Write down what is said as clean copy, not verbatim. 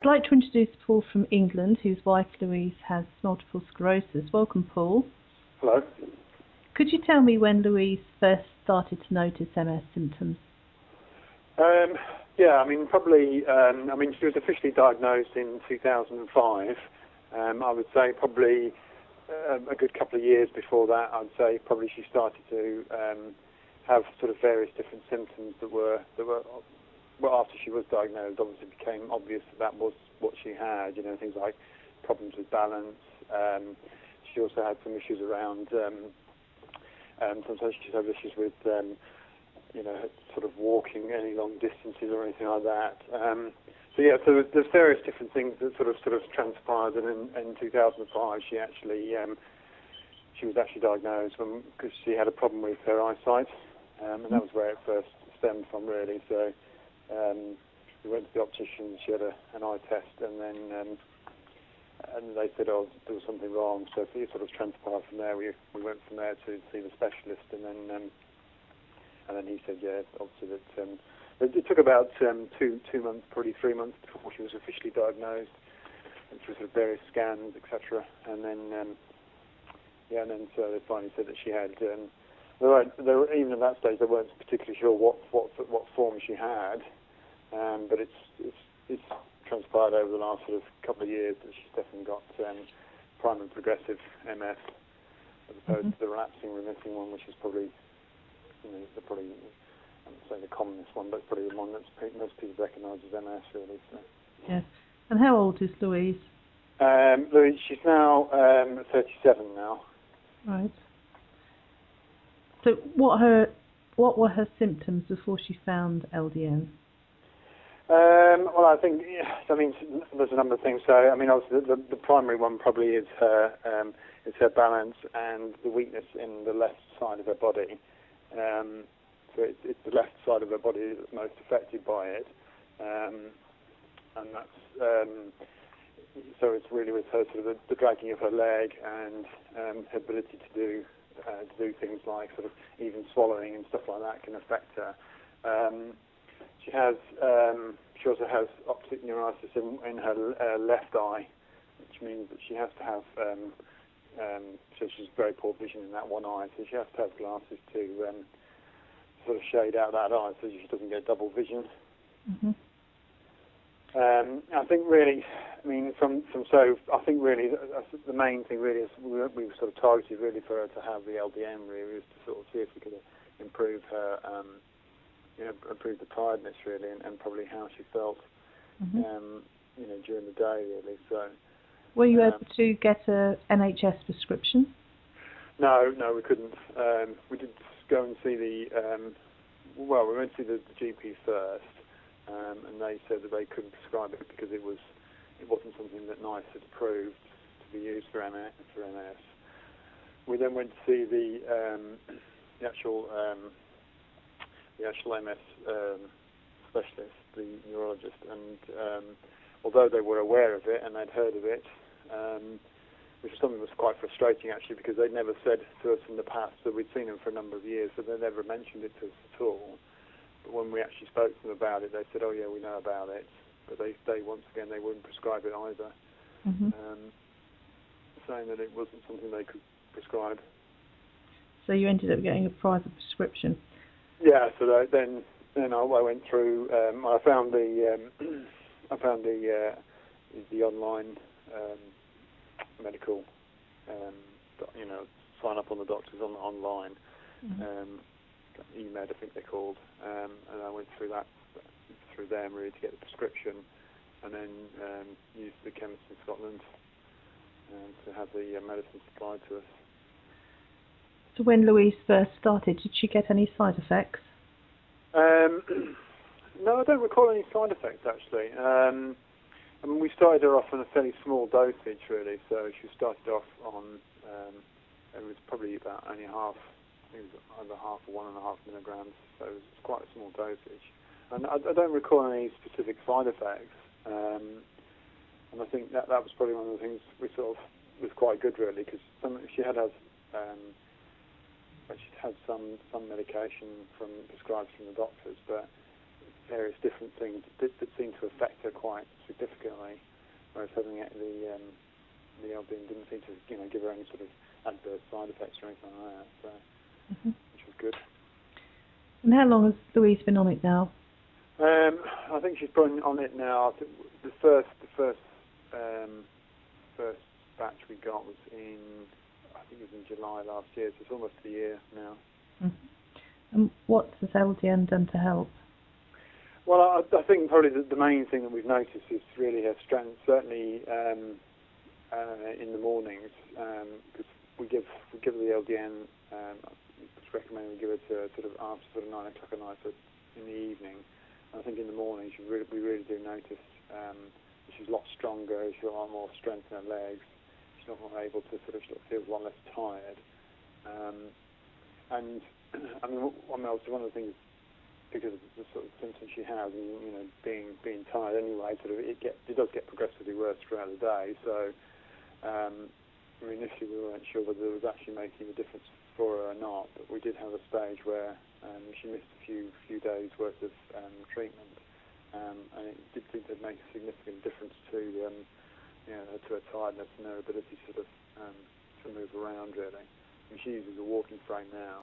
I'd like to introduce Paul from England, whose wife Louise has multiple sclerosis. Welcome, Paul. Hello. Could you tell me when Louise first started to notice MS symptoms? Yeah, I mean, probably, she was officially diagnosed in 2005. I would say probably a good couple of years before that, I'd say probably she started to have sort of various different symptoms that were well, after she was diagnosed, obviously it became obvious that was what she had, you know, things like problems with balance. She also had some issues around, sometimes she'd have issues with, sort of walking any long distances or anything like that. So there's various different things that sort of transpired, and in 2005 she was actually diagnosed because she had a problem with her eyesight, and that was where it first stemmed from, really. So we went to the optician, she had an eye test, and then they said, oh, there was something wrong. So it sort of transpired from there. We went from there to see the specialist, and then he said, yeah, obviously that it took about 2 months, probably 3 months before she was officially diagnosed, and through sort of various scans, etc. And then so they finally said that she had. They were, even at that stage, they weren't particularly sure what form she had, but it's transpired over the last sort of couple of years that she's definitely got primary progressive MS, as opposed to the relapsing remitting one, which is probably, I'm not saying the commonest one, but probably the one that most people recognise as MS, really. So. Yes. And how old is Louise? Louise, she's now 37 now. Right. So what were her symptoms before she found LDN? Well, I think, there's a number of things. So, I mean, obviously the primary one probably is her balance and the weakness in the left side of her body. So it's the left side of her body that's most affected by it, and that's so it's really with her sort of the dragging of her leg and her ability to do things like sort of even swallowing and stuff like that can affect her. She also has optic neuritis in her left eye, which means that she has to have. So she's very poor vision in that one eye, so she has to have glasses to sort of shade out that eye so she doesn't get double vision. Mm-hmm. I think really, I think really the main thing really is we were sort of targeted really for her to have the LDN, really, is to sort of see if we could improve her, improve the tiredness really, and probably how she felt, during the day really. So. Were you able to get a NHS prescription? No, we couldn't. We did go and see we went to see the GP first, and they said that they couldn't prescribe it because it wasn't something that NICE had approved to be used for MS. We then went to see the actual MS specialist, the neurologist, and although they were aware of it and they'd heard of it, which was something that was quite frustrating actually, because they'd never said to us in the past that we'd seen them for a number of years, so they never mentioned it to us at all. But when we actually spoke to them about it, they said, oh yeah, we know about it, but they once again, they wouldn't prescribe it either, saying that it wasn't something they could prescribe. So you ended up getting a private prescription? Yeah, so then I went through, I found the online medical, sign up on the doctors online, eMed I think they're called, and I went through them really to get the prescription, and then used the chemist in Scotland to have the medicine supplied to us. So when Louise first started, did she get any side effects? No, I don't recall any side effects actually. We started her off on a fairly small dosage really, so she started off on, it was probably about only half, I think it was over half or 1.5 milligrams, so it was quite a small dosage. And I don't recall any specific side effects, and I think that was probably one of the things we sort of was quite good really, because she had some medication prescribed from the doctors, but various different things that seemed to affect her quite significantly, whereas having the LDN didn't seem to give her any sort of adverse side effects or anything like that, so which was good. And how long has Louise been on it now? I think she's been on it now. I think the first batch we got was in July last year, so it's almost a year now. And what has LDN done to help? Well, I think probably the main thing that we've noticed is really her strength, certainly in the mornings, because we give her the LDN. It's recommended we give it to sort of after 9 o'clock at night, so in the evening. I think in the morning we really do notice she's a lot stronger, she's got a lot more strength in her legs, she's not able to sort of feel a lot less tired. And I mean, one of the things, because of the sort of symptoms she has, and being tired anyway, sort of it does get progressively worse throughout the day. So initially we weren't sure whether it was actually making a difference for her or not, but we did have a stage where she missed a few days worth of treatment, and it did seem to make a significant difference to to her tiredness and her ability to move around really. I mean, she uses a walking frame now.